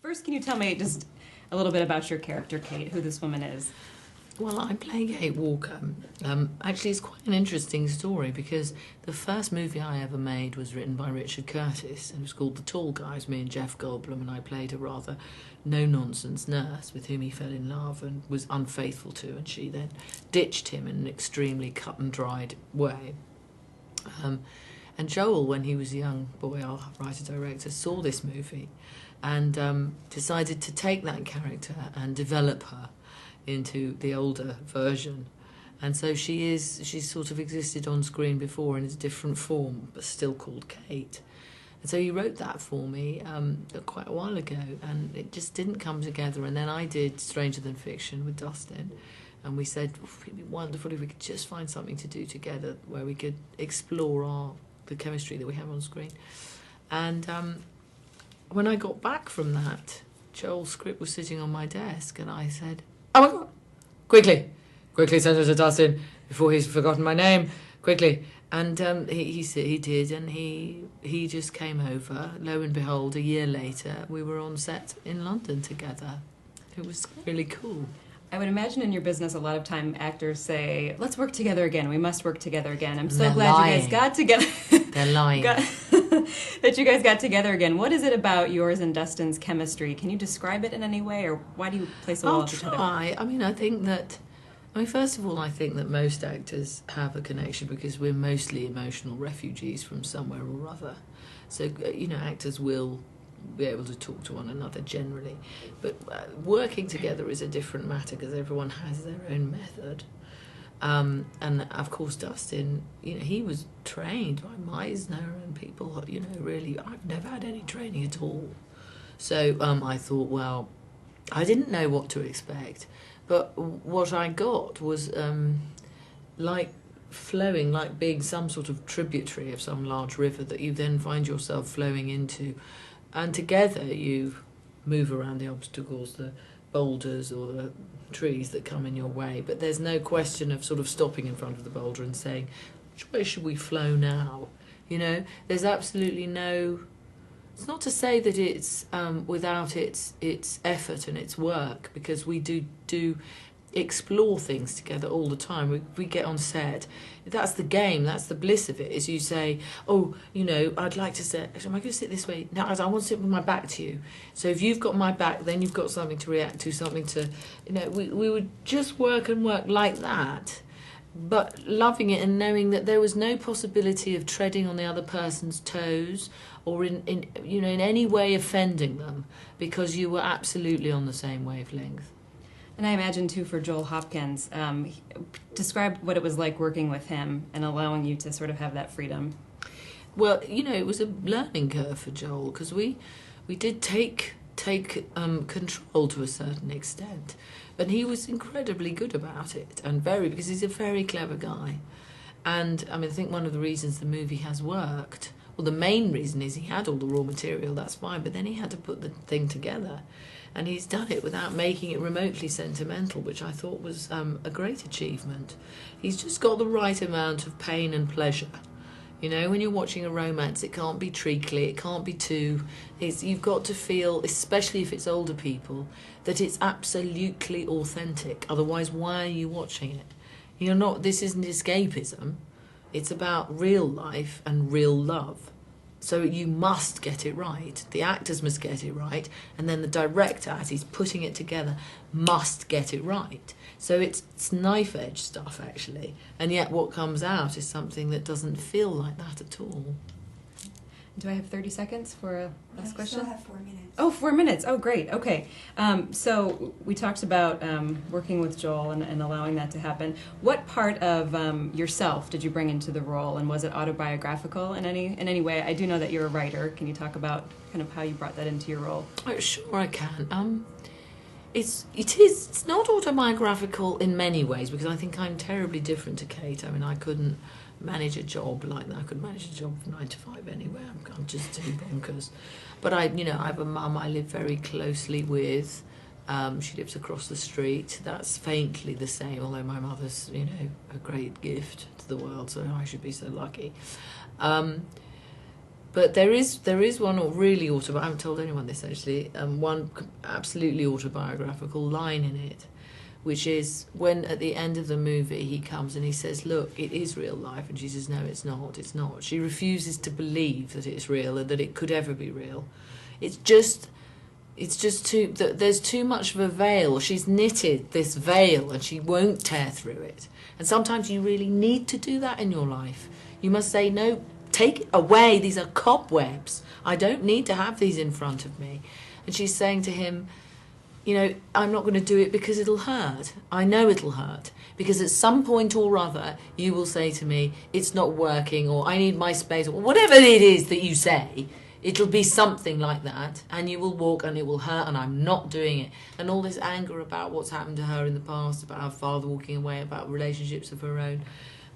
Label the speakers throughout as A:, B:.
A: First, can you tell me just a little bit about your character, Kate, who this woman is?
B: Well, I play Kate Walker. Actually, it's quite an interesting story because the first movie I ever made was written by Richard Curtis, and it was called The Tall Guys, me and Jeff Goldblum, and I played a rather no-nonsense nurse with whom he fell in love and was unfaithful to, and she then ditched him in an extremely cut-and-dried way. And Joel, when he was a young boy, our writer-director, saw this movie and decided to take that character and develop her into the older version. And so she's sort of existed on screen before in a different form, but still called Kate. And so he wrote that for me quite a while ago, and it just didn't come together. And then I did Stranger Than Fiction with Dustin, and we said, it'd be wonderful if we could just find something to do together where we could explore the chemistry that we have on screen. And when I got back from that, Joel's script was sitting on my desk, and I said, "Oh my God, quickly send it to Dustin before he's forgotten my name, quickly." And he did, and he just came over. Lo and behold, a year later, we were on set in London together. It was really cool.
A: I would imagine in your business a lot of time actors say, let's work together again, we must work together again. I'm so
B: They're
A: glad
B: lying.
A: you guys got together.
B: They're lying.
A: That you guys got together again. What is it about yours and Dustin's chemistry? Can you describe it in any way, or why do you place a wall at each other?
B: I'll try. First of all, I think that most actors have a connection because we're mostly emotional refugees from somewhere or other. So, actors will be able to talk to one another generally. But working together is a different matter because everyone has their own method. And of course, Dustin, he was trained by Meisner and people, really, I've never had any training at all. So I thought, well, I didn't know what to expect. But what I got was like flowing, like being some sort of tributary of some large river that you then find yourself flowing into. And together you move around the obstacles, the boulders or the trees that come in your way. But there's no question of sort of stopping in front of the boulder and saying, which way should we flow now? There's absolutely no... It's not to say that it's without its effort and its work, because we do explore things together all the time. We get on set. That's the game. That's the bliss of it. Is you say, I'd like to sit. Am I going to sit this way? No, I want to sit with my back to you. So if you've got my back, then you've got something to react to. Something to, we would just work and work like that. But loving it and knowing that there was no possibility of treading on the other person's toes or in any way offending them, because you were absolutely on the same wavelength.
A: And I imagine, too, for Joel Hopkins, describe what it was like working with him and allowing you to sort of have that freedom.
B: Well, it was a learning curve for Joel, because we did take control to a certain extent. But he was incredibly good about it, because he's a very clever guy. And, I think one of the reasons the movie has worked, well, the main reason is he had all the raw material, that's fine, but then he had to put the thing together. And he's done it without making it remotely sentimental, which I thought was a great achievement. He's just got the right amount of pain and pleasure. When you're watching a romance, it can't be treacly, it can't be you've got to feel, especially if it's older people, that it's absolutely authentic. Otherwise, why are you watching it? This isn't escapism. It's about real life and real love. So you must get it right. The actors must get it right. And then the director, as he's putting it together, must get it right. So it's knife-edge stuff, actually. And yet what comes out is something that doesn't feel like that at all.
A: Do I have 30 seconds for a last question?
C: I still have 4 minutes.
A: Oh, 4 minutes. Oh, great. Okay. So we talked about working with Joel and allowing that to happen. What part of yourself did you bring into the role, and was it autobiographical in any way? I do know that you're a writer. Can you talk about kind of how you brought that into your role?
B: Oh, sure, I can. It's not autobiographical in many ways, because I think I'm terribly different to Kate. I couldn't manage a job like that. I could manage a job from 9 to 5 anyway. I'm just too bonkers. But I have a mum I live very closely with. She lives across the street. That's faintly the same, although my mother's, a great gift to the world, so I should be so lucky. But there is one really I haven't told anyone this actually, one absolutely autobiographical line in it, which is when at the end of the movie he comes and he says, look, it is real life. And she says, no, it's not. She refuses to believe that it's real and that it could ever be real. It's just there's too much of a veil. She's knitted this veil and she won't tear through it. And sometimes you really need to do that in your life. You must say, no, take it away. These are cobwebs. I don't need to have these in front of me. And she's saying to him, you know, I'm not going to do it because it'll hurt. I know it'll hurt. Because at some point or other, you will say to me, it's not working, or I need my space, or whatever it is that you say. It'll be something like that, and you will walk and it will hurt, and I'm not doing it. And all this anger about what's happened to her in the past, about her father walking away, about relationships of her own.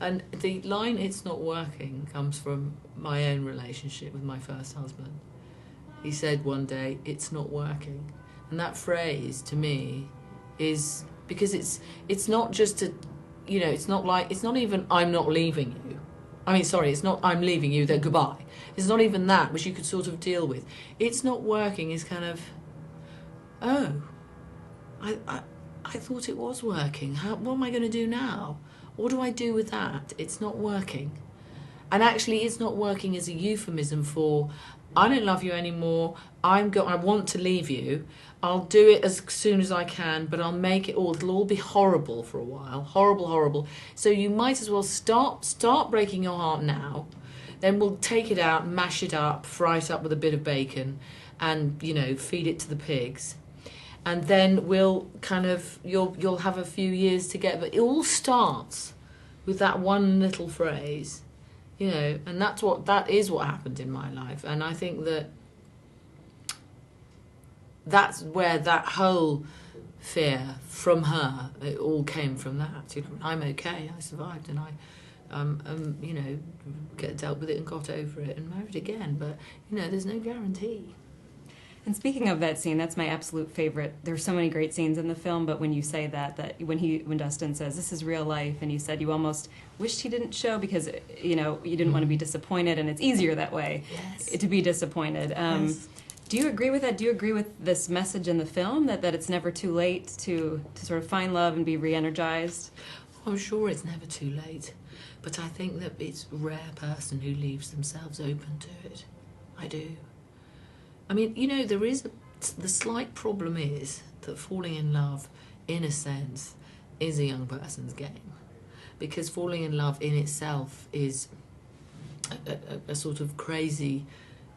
B: And the line, it's not working, comes from my own relationship with my first husband. He said one day, it's not working. And that phrase, to me, is, because it's not just a, you know, it's not even, I'm not leaving you. I mean, sorry, it's not, I'm leaving you, then goodbye. It's not even that, which you could sort of deal with. It's not working is kind of, oh, I thought it was working. What am I going to do now? What do I do with that? It's not working. And actually, it's not working as a euphemism for, I don't love you anymore, I want to leave you, I'll do it as soon as I can, but I'll make it'll all be horrible for a while, horrible. So you might as well start breaking your heart now, then we'll take it out, mash it up, fry it up with a bit of bacon, and, you know, feed it to the pigs. And then we'll kind of, you'll have a few years together. But it all starts with that one little phrase, you know, and that is what happened in my life. And I think that's where that whole fear from her, it all came from that. You know, I'm okay, I survived, and I you know, dealt with it and got over it and married again. But, you know, there's no guarantee.
A: And speaking of that scene, that's my absolute favorite. There's so many great scenes in the film, but when you say that when Dustin says, this is real life, and you said you almost wished he didn't show because, you know, you didn't want to be disappointed, and it's easier that way to be disappointed.
B: Yes.
A: Do you agree with that? Do you agree with this message in the film, that it's never too late to sort of find love and be re-energized?
B: I'm sure it's never too late, but I think that it's a rare person who leaves themselves open to it. I do. I mean, you know, the slight problem is that falling in love, in a sense, is a young person's game. Because falling in love in itself is a sort of crazily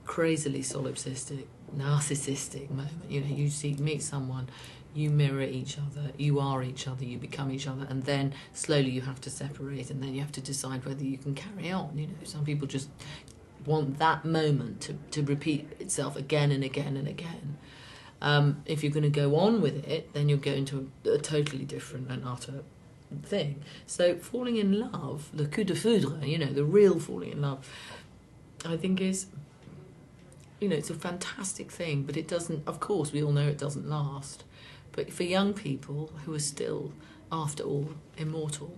B: solipsistic, narcissistic moment. You know, you meet someone, you mirror each other, you are each other, you become each other, and then slowly you have to separate, and then you have to decide whether you can carry on. You know, some people just want that moment to repeat itself again and again and again. If you're going to go on with it, then you'll go into a totally different and utter thing. So falling in love, the coup de foudre, you know, the real falling in love, I think is, you know, it's a fantastic thing, but it doesn't, of course, we all know it doesn't last. But for young people who are still, after all, immortal,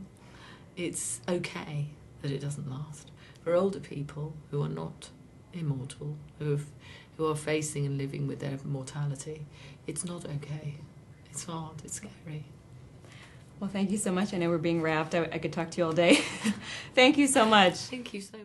B: it's okay that it doesn't last. For older people who are not immortal, who are facing and living with their mortality, it's not okay. It's hard, it's scary.
A: Well, thank you so much. I know we're being wrapped. I could talk to you all day. Thank you so much.
B: Thank you so much.